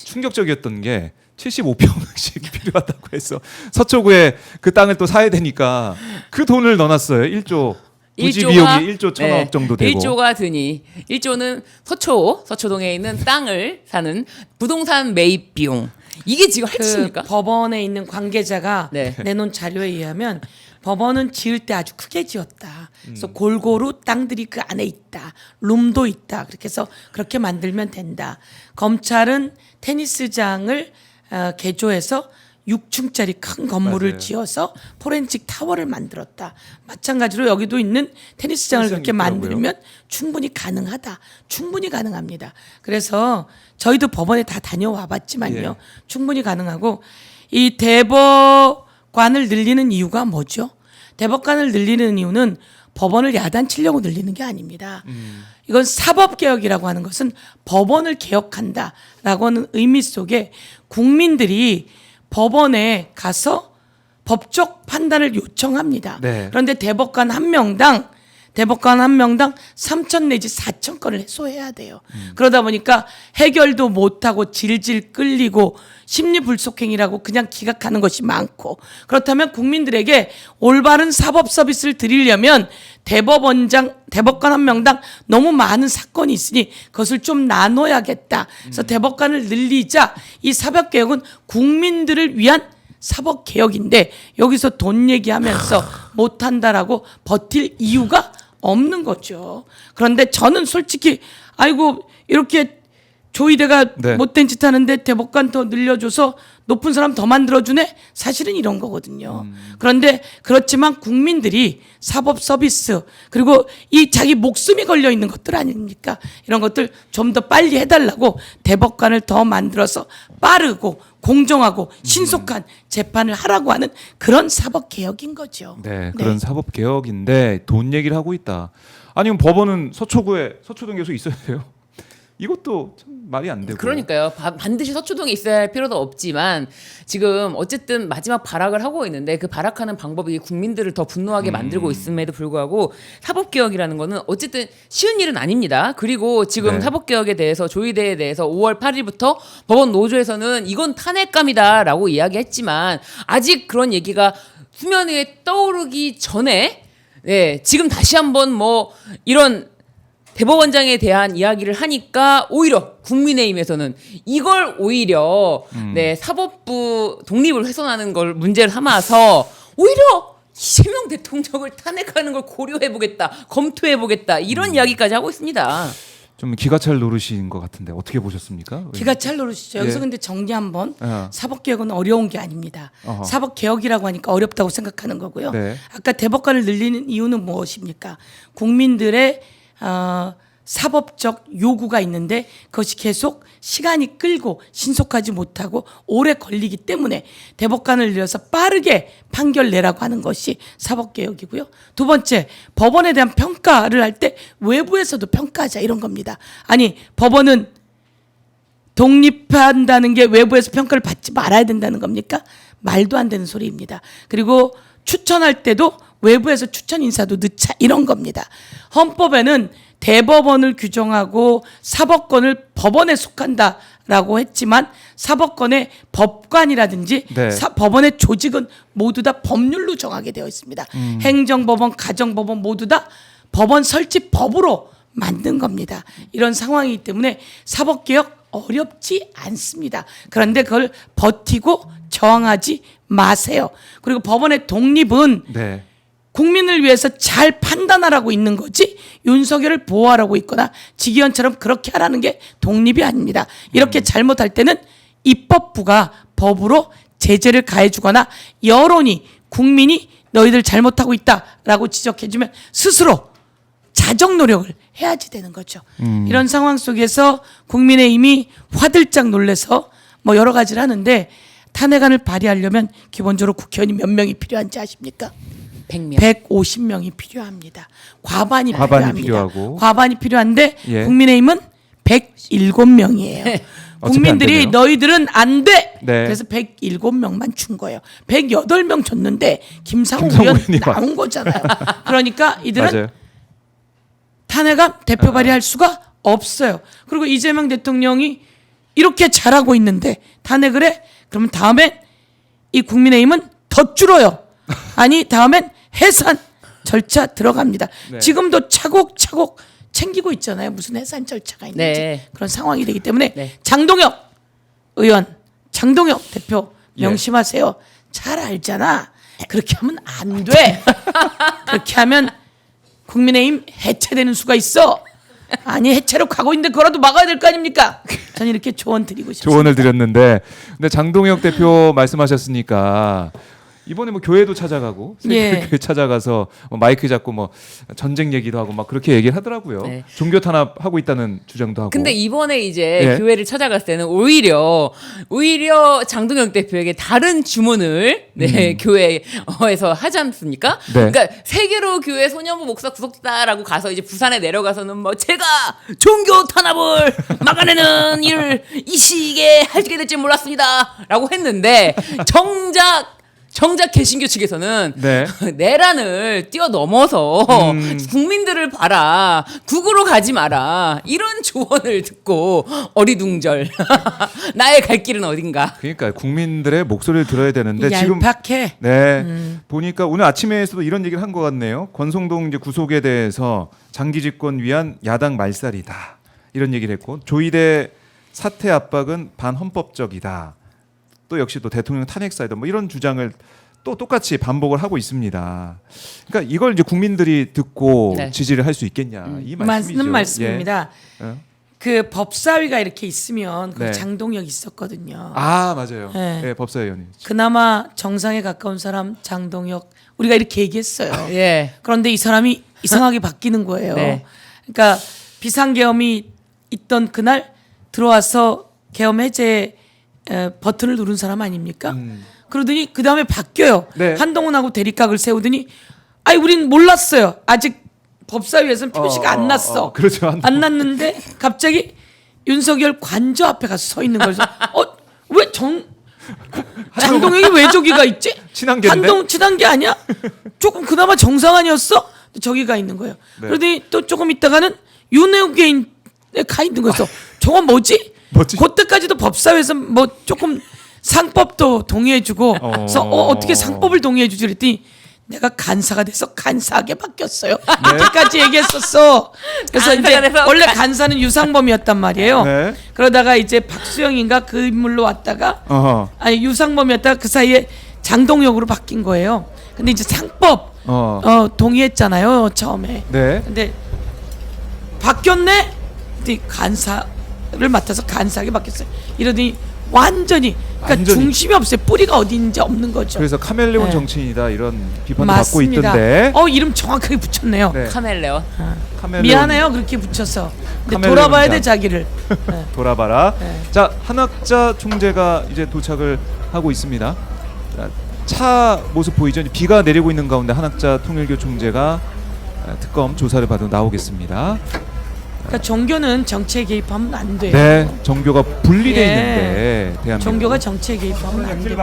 충격적이었던 게 75평씩 필요하다고 해서 서초구에 그 땅을 또 사야 되니까 그 돈을 넣어놨어요. 1조. 부지 비용이 1조 1,000억 정도 되고. 1조가 드니 1조는 서초동에 있는 땅을 사는 부동산 매입 비용. 이게 지금 할치입니까? 법원에 있는 관계자가 네. 내놓은 자료에 의하면 법원은 지을 때 아주 크게 지었다. 그래서 골고루 땅들이 그 안에 있다. 룸도 있다. 그렇게 해서 그렇게 만들면 된다. 검찰은 테니스장을 개조해서 6층짜리 큰 건물을 맞아요. 지어서 포렌식 타워를 만들었다. 마찬가지로 여기도 있는 테니스장을 그렇게 있더라고요. 만들면 충분히 가능하다. 충분히 가능합니다. 그래서 저희도 법원에 다 다녀와 봤지만요. 예. 충분히 가능하고 이 대법관을 늘리는 이유가 뭐죠? 대법관을 늘리는 이유는 법원을 야단치려고 늘리는 게 아닙니다. 이건 사법개혁이라고 하는 것은 법원을 개혁한다라고 하는 의미 속에 국민들이 법원에 가서 법적 판단을 요청합니다. 네. 그런데 대법관 한 명당 3천 내지 4천 건을 해소해야 돼요. 그러다 보니까 해결도 못하고 질질 끌리고 심리불속행이라고 그냥 기각하는 것이 많고, 그렇다면 국민들에게 올바른 사법 서비스를 드리려면 대법관 한 명당 너무 많은 사건이 있으니 그것을 좀 나눠야겠다. 그래서 대법관을 늘리자. 이 사법개혁은 국민들을 위한 사법개혁인데 여기서 돈 얘기하면서 못한다라고 버틸 이유가 없는 거죠. 그런데 저는 솔직히 아이고 이렇게 조이대가 네. 못된 짓 하는데 대법관 더 늘려줘서 높은 사람 더 만들어주네? 사실은 이런 거거든요. 그런데 그렇지만 국민들이 사법 서비스 그리고 이 자기 목숨이 걸려 있는 것들 아닙니까? 이런 것들 좀 더 빨리 해달라고 대법관을 더 만들어서 빠르고 공정하고 신속한 재판을 하라고 하는 그런 사법개혁인 거죠. 네, 그런 사법 개혁인데 돈 얘기를 하고 있다. 아니면 법원은 서초동에 계속 있어야 돼요. 이것도 참 말이 안 되고. 그러니까요. 반드시 서초동에 있어야 할 필요도 없지만 지금 어쨌든 마지막 발악을 하고 있는데 그 발악하는 방법이 국민들을 더 분노하게 만들고 있음에도 불구하고 사법개혁이라는 거는 어쨌든 쉬운 일은 아닙니다. 그리고 지금 네. 사법개혁에 대해서 조의대에 대해서 5월 8일부터 법원 노조에서는 이건 탄핵감이다라고 이야기했지만 아직 그런 얘기가 수면 위에 떠오르기 전에 지금 다시 한번 뭐 이런 대법원장에 대한 이야기를 하니까 오히려 국민의힘에서는 이걸 오히려 사법부 독립을 훼손하는 걸 문제를 삼아서 오히려 이재명 대통령을 탄핵하는 걸 고려해보겠다, 검토해보겠다 이런 이야기까지 하고 있습니다. 좀 기가 찰 노릇인 것 같은데 어떻게 보셨습니까? 기가 찰 노릇이죠. 여기서 예. 근데 정리 한번. 어. 사법개혁은 어려운 게 아닙니다. 어허. 사법개혁이라고 하니까 어렵다고 생각하는 거고요. 네. 아까 대법관을 늘리는 이유는 무엇입니까? 국민들의 사법적 요구가 있는데 그것이 계속 시간이 끌고 신속하지 못하고 오래 걸리기 때문에 대법관을 늘려서 빠르게 판결 내라고 하는 것이 사법개혁이고요. 두 번째, 법원에 대한 평가를 할 때 외부에서도 평가하자 이런 겁니다. 아니 법원은 독립한다는 게 외부에서 평가를 받지 말아야 된다는 겁니까? 말도 안 되는 소리입니다. 그리고 추천할 때도 외부에서 추천 인사도 넣자 이런 겁니다. 헌법에는 대법원을 규정하고 사법권을 법원에 속한다라고 했지만 사법권의 법관이라든지 네. 법원의 조직은 모두 다 법률로 정하게 되어 있습니다. 행정법원, 가정법원 모두 다 법원 설치법으로 만든 겁니다. 이런 상황이기 때문에 사법개혁 어렵지 않습니다. 그런데 그걸 버티고 저항하지 마세요. 그리고 법원의 독립은 네. 국민을 위해서 잘 판단하라고 있는 거지 윤석열을 보호하라고 있거나 지기현처럼 그렇게 하라는 게 독립이 아닙니다. 이렇게 잘못할 때는 입법부가 법으로 제재를 가해주거나 여론이 국민이 너희들 잘못하고 있다라고 지적해주면 스스로 자정 노력을 해야지 되는 거죠. 이런 상황 속에서 국민의힘이 화들짝 놀래서 뭐 여러 가지를 하는데 탄핵안을 발의하려면 기본적으로 국회의원이 몇 명이 필요한지 아십니까? 100명. 150명이 필요합니다. 과반이 필요하고. 과반이 필요한데 예. 국민의힘은 107명이에요. 국민들이 어차피 안 되네요. 너희들은 안 돼. 네. 그래서 107명만 준 거예요. 108명 줬는데 김상우 김상우 의원 의원이 나온 거잖아요. 그러니까 이들은 맞아요. 탄핵안 대표 발의할 수가 없어요. 그리고 이재명 대통령이 이렇게 잘하고 있는데 탄핵을 해? 그러면 다음엔 이 국민의힘은 더 줄어요. 아니 다음엔 해산 절차 들어갑니다. 네. 지금도 차곡차곡 챙기고 있잖아요. 무슨 해산 절차가 있는지 네. 그런 상황이 되기 때문에 네. 장동혁 의원, 장동혁 대표 예. 명심하세요. 잘 알잖아. 그렇게 하면 안 돼. 그렇게 하면 국민의힘 해체되는 수가 있어. 아니 해체로 가고 있는데 그거라도 막아야 될 거 아닙니까? 저는 이렇게 조언 드리고 싶습니다. 조언을 드렸는데, 근데 장동혁 대표 말씀하셨으니까 이번에 뭐 교회도 찾아가고 예. 교회 찾아가서 뭐 마이크 잡고 뭐 전쟁 얘기도 하고 막 그렇게 얘기를 하더라고요. 네. 종교 탄압하고 있다는 주장도 하고. 근데 이번에 이제 예. 교회를 찾아갔을 때는 오히려 장동혁 대표에게 다른 주문을 교회에서 하지 않습니까? 네. 그러니까 세계로 교회 소년부 목사 구속자라고 가서 이제 부산에 내려가서는 뭐 제가 종교 탄압을 막아내는 일을 이 시기에 하게 될지 몰랐습니다라고 했는데 정작 개신교 측에서는 네. 내란을 뛰어넘어서 국민들을 봐라, 국으로 가지 마라, 이런 조언을 듣고 어리둥절 나의 갈 길은 어딘가. 그러니까 국민들의 목소리를 들어야 되는데 지금 얄팍해. 네 보니까 오늘 아침에서도 이런 얘기를 한 것 같네요. 권성동 이제 구속에 대해서 장기 집권 위한 야당 말살이다 이런 얘기를 했고, 조이대 사퇴 압박은 반헌법적이다. 또 역시 또 대통령 탄핵사이다 뭐 이런 주장을 또 똑같이 반복을 하고 있습니다. 그러니까 이걸 이제 국민들이 듣고 네. 지지를 할 수 있겠냐 이 말씀이죠. 맞는 말씀입니다. 예. 그 법사위가 이렇게 있으면 그 네. 장동혁 있었거든요. 아 맞아요. 네. 예, 법사위원님. 그나마 정상에 가까운 사람 장동혁 우리가 이렇게 얘기했어요. 예. 그런데 이 사람이 이상하게 바뀌는 거예요. 네. 그러니까 비상계엄이 있던 그날 들어와서 계엄 해제 버튼을 누른 사람 아닙니까? 그러더니 그 다음에 바뀌어요. 네. 한동훈하고 대립각을 세우더니 아이 우린 몰랐어요. 아직 법사위에서는 표시가 안 났어. 그렇죠. 안 났는데 갑자기 윤석열 관저 앞에 가서 서 있는 거죠. 왜 장동혁이 왜 저기가 있지? 친한 겐데? 한동훈 친한 게 아니야? 조금 그나마 정상 아니었어? 저기가 있는 거예요. 네. 그러더니 또 조금 있다가는 윤핵관에 가 있는 거였어. 저건 뭐지? 뭐지? 그때까지도 법사위에서 뭐 조금 상법도 동의해주고 그래서 어떻게 상법을 동의해주지 그랬더니 내가 간사가 돼서 간사하게 바뀌었어요. 이렇게까지 얘기했었어. 그래서 이제 간사가 돼서 원래 간사는 유상범이었단 말이에요. 네. 그러다가 이제 박수영인가 그 인물로 왔다가 어허. 아니 유상범이었다가 그 사이에 장동혁으로 바뀐 거예요. 근데 이제 상법 동의했잖아요 처음에. 네. 근데 바뀌었네. 근데 간사를 맡아서 간사하게 바뀌었어요. 이러더니 완전히 그러니까 중심이 없어요. 뿌리가 어디 있는지 없는 거죠. 그래서 카멜레온 네. 정치인이다 이런 비판도 맞습니다. 받고 있던데. 이름 정확하게 붙였네요. 네. 카멜레온. 카멜레온. 미안해요 그렇게 붙여서. 근데 카멜레온 돌아봐야 장. 돼 자기를. 네. 돌아봐라. 네. 자, 한학자 총재가 이제 도착을 하고 있습니다. 자, 차 모습 보이죠? 비가 내리고 있는 가운데 한학자 통일교 총재가 특검 조사를 받아 나오겠습니다. 그러니까 종교는 정치에 개입하면 안 돼요. 네, 종교가 분리돼 예. 있는데 대한민국. 종교가 정치에 개입하면 안 돼요.